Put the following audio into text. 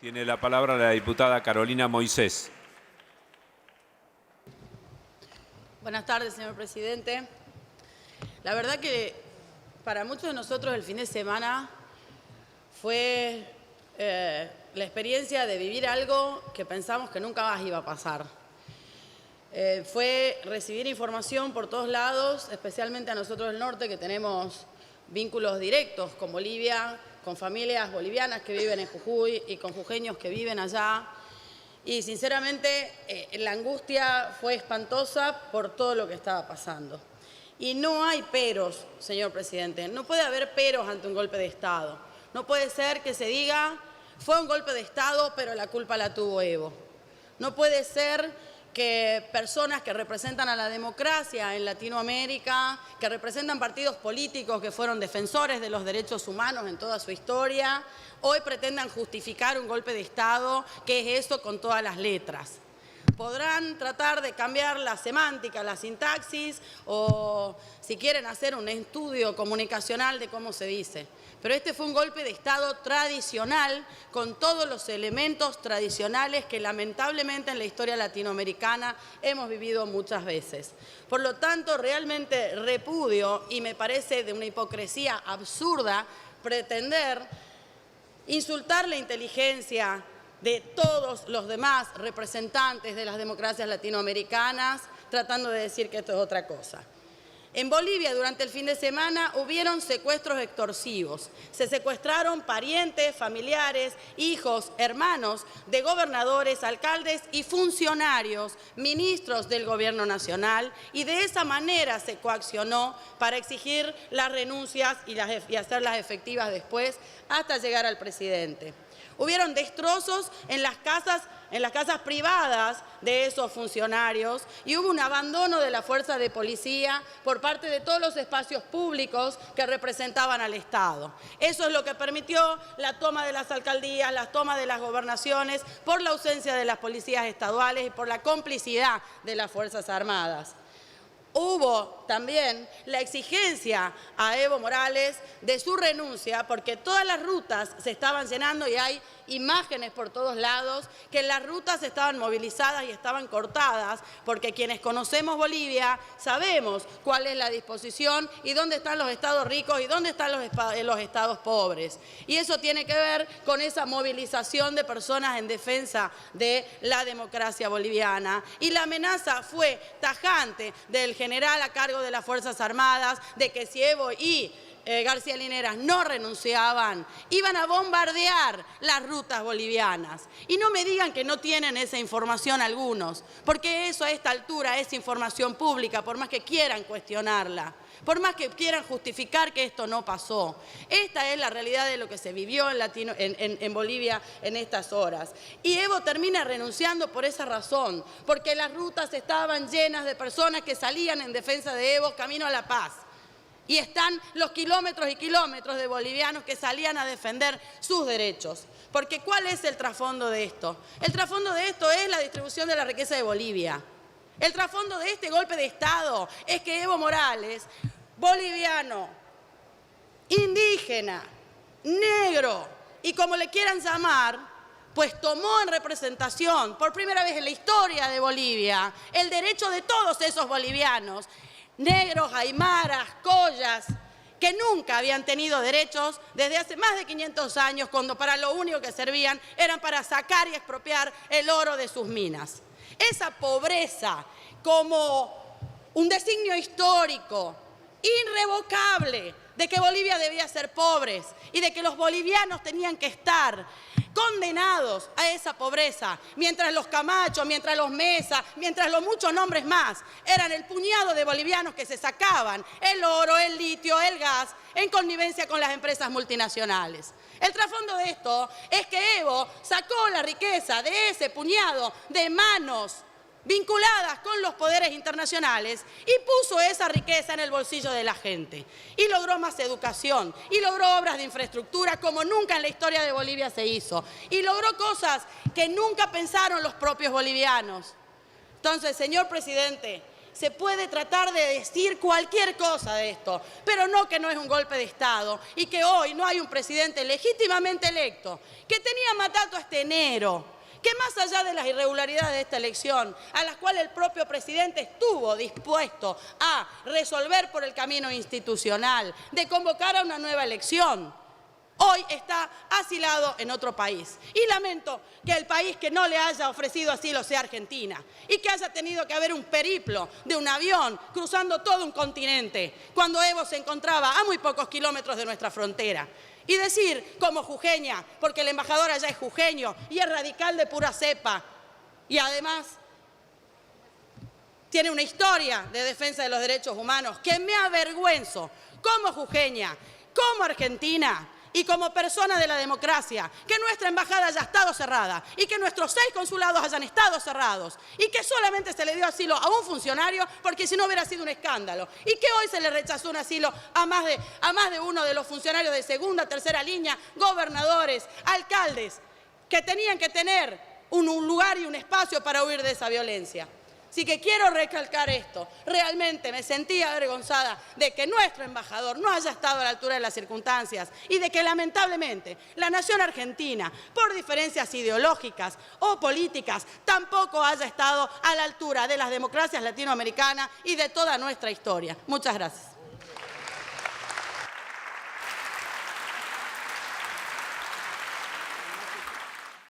Tiene la palabra la diputada Carolina Moisés. Buenas tardes, señor presidente. La verdad que para muchos de nosotros el fin de semana fue la experiencia de vivir algo que pensamos que nunca más iba a pasar. Fue recibir información por todos lados, especialmente a nosotros del norte, que tenemos vínculos directos con Bolivia, con familias bolivianas que viven en Jujuy y con jujeños que viven allá. Y sinceramente la angustia fue espantosa por todo lo que estaba pasando. Y no hay peros, señor presidente, no puede haber peros ante un golpe de Estado. No puede ser que se diga, fue un golpe de Estado, pero la culpa la tuvo Evo. No puede ser que personas que representan a la democracia en Latinoamérica, que representan partidos políticos que fueron defensores de los derechos humanos en toda su historia, hoy pretendan justificar un golpe de Estado, que es eso con todas las letras. Podrán tratar de cambiar la semántica, la sintaxis, o si quieren hacer un estudio comunicacional de cómo se dice. Pero este fue un golpe de Estado tradicional, con todos los elementos tradicionales que lamentablemente en la historia latinoamericana hemos vivido muchas veces. Por lo tanto, realmente repudio, y me parece de una hipocresía absurda, pretender insultar la inteligencia de todos los demás representantes de las democracias latinoamericanas, tratando de decir que esto es otra cosa. En Bolivia, durante el fin de semana, hubieron secuestros extorsivos. Se secuestraron parientes, familiares, hijos, hermanos de gobernadores, alcaldes y funcionarios, ministros del gobierno nacional, y de esa manera se coaccionó para exigir las renuncias y hacerlas efectivas después hasta llegar al presidente. Hubieron destrozos en las casas privadas de esos funcionarios y hubo un abandono de la fuerza de policía por parte de todos los espacios públicos que representaban al Estado. Eso es lo que permitió la toma de las alcaldías, la toma de las gobernaciones, por la ausencia de las policías estaduales y por la complicidad de las Fuerzas Armadas. Hubo también la exigencia a Evo Morales de su renuncia, porque todas las rutas se estaban llenando y hay imágenes por todos lados que las rutas estaban movilizadas y estaban cortadas, porque quienes conocemos Bolivia sabemos cuál es la disposición y dónde están los estados ricos y dónde están los estados pobres. Y eso tiene que ver con esa movilización de personas en defensa de la democracia boliviana. Y la amenaza fue tajante del general a cargo de las Fuerzas Armadas de que si Evo y García Linera no renunciaban, iban a bombardear las rutas bolivianas. Y no me digan que no tienen esa información algunos, porque eso a esta altura es información pública, por más que quieran cuestionarla, por más que quieran justificar que esto no pasó. Esta es la realidad de lo que se vivió en Bolivia en estas horas. Y Evo termina renunciando por esa razón, porque las rutas estaban llenas de personas que salían en defensa de Evo camino a La Paz. Y están los kilómetros y kilómetros de bolivianos que salían a defender sus derechos. Porque ¿cuál es el trasfondo de esto? El trasfondo de esto es la distribución de la riqueza de Bolivia. El trasfondo de este golpe de Estado es que Evo Morales, boliviano, indígena, negro y como le quieran llamar, pues tomó en representación por primera vez en la historia de Bolivia el derecho de todos esos bolivianos, negros, aymaras, collas, que nunca habían tenido derechos desde hace más de 500 años, cuando para lo único que servían eran para sacar y expropiar el oro de sus minas. Esa pobreza como un designio histórico irrevocable de que Bolivia debía ser pobre y de que los bolivianos tenían que estar condenados a esa pobreza, mientras los Camacho, mientras los Mesa, mientras los muchos nombres más, eran el puñado de bolivianos que se sacaban el oro, el litio, el gas, en connivencia con las empresas multinacionales. El trasfondo de esto es que Evo sacó la riqueza de ese puñado de manos vinculadas con los poderes internacionales y puso esa riqueza en el bolsillo de la gente. Y logró más educación, y logró obras de infraestructura como nunca en la historia de Bolivia se hizo. Y logró cosas que nunca pensaron los propios bolivianos. Entonces, señor presidente, Se puede tratar de decir cualquier cosa de esto, pero no que no es un golpe de Estado y que hoy no hay un presidente legítimamente electo, que tenía mandato hasta enero, que más allá de las irregularidades de esta elección, a las cuales el propio presidente estuvo dispuesto a resolver por el camino institucional, de convocar a una nueva elección, hoy está asilado en otro país. Y lamento que el país que no le haya ofrecido asilo sea Argentina y que haya tenido que haber un periplo de un avión cruzando todo un continente cuando Evo se encontraba a muy pocos kilómetros de nuestra frontera. Y decir como jujeña, porque el embajador allá es jujeño y es radical de pura cepa y además tiene una historia de defensa de los derechos humanos que me avergüenzo como jujeña, como argentina y como persona de la democracia, que nuestra embajada haya estado cerrada y que nuestros 6 consulados hayan estado cerrados y que solamente se le dio asilo a un funcionario porque si no hubiera sido un escándalo y que hoy se le rechazó un asilo a más de uno de los funcionarios de segunda, tercera línea, gobernadores, alcaldes, que tenían que tener un lugar y un espacio para huir de esa violencia. Así que quiero recalcar esto. Realmente me sentí avergonzada de que nuestro embajador no haya estado a la altura de las circunstancias y de que lamentablemente la nación argentina, por diferencias ideológicas o políticas, tampoco haya estado a la altura de las democracias latinoamericanas y de toda nuestra historia. Muchas gracias.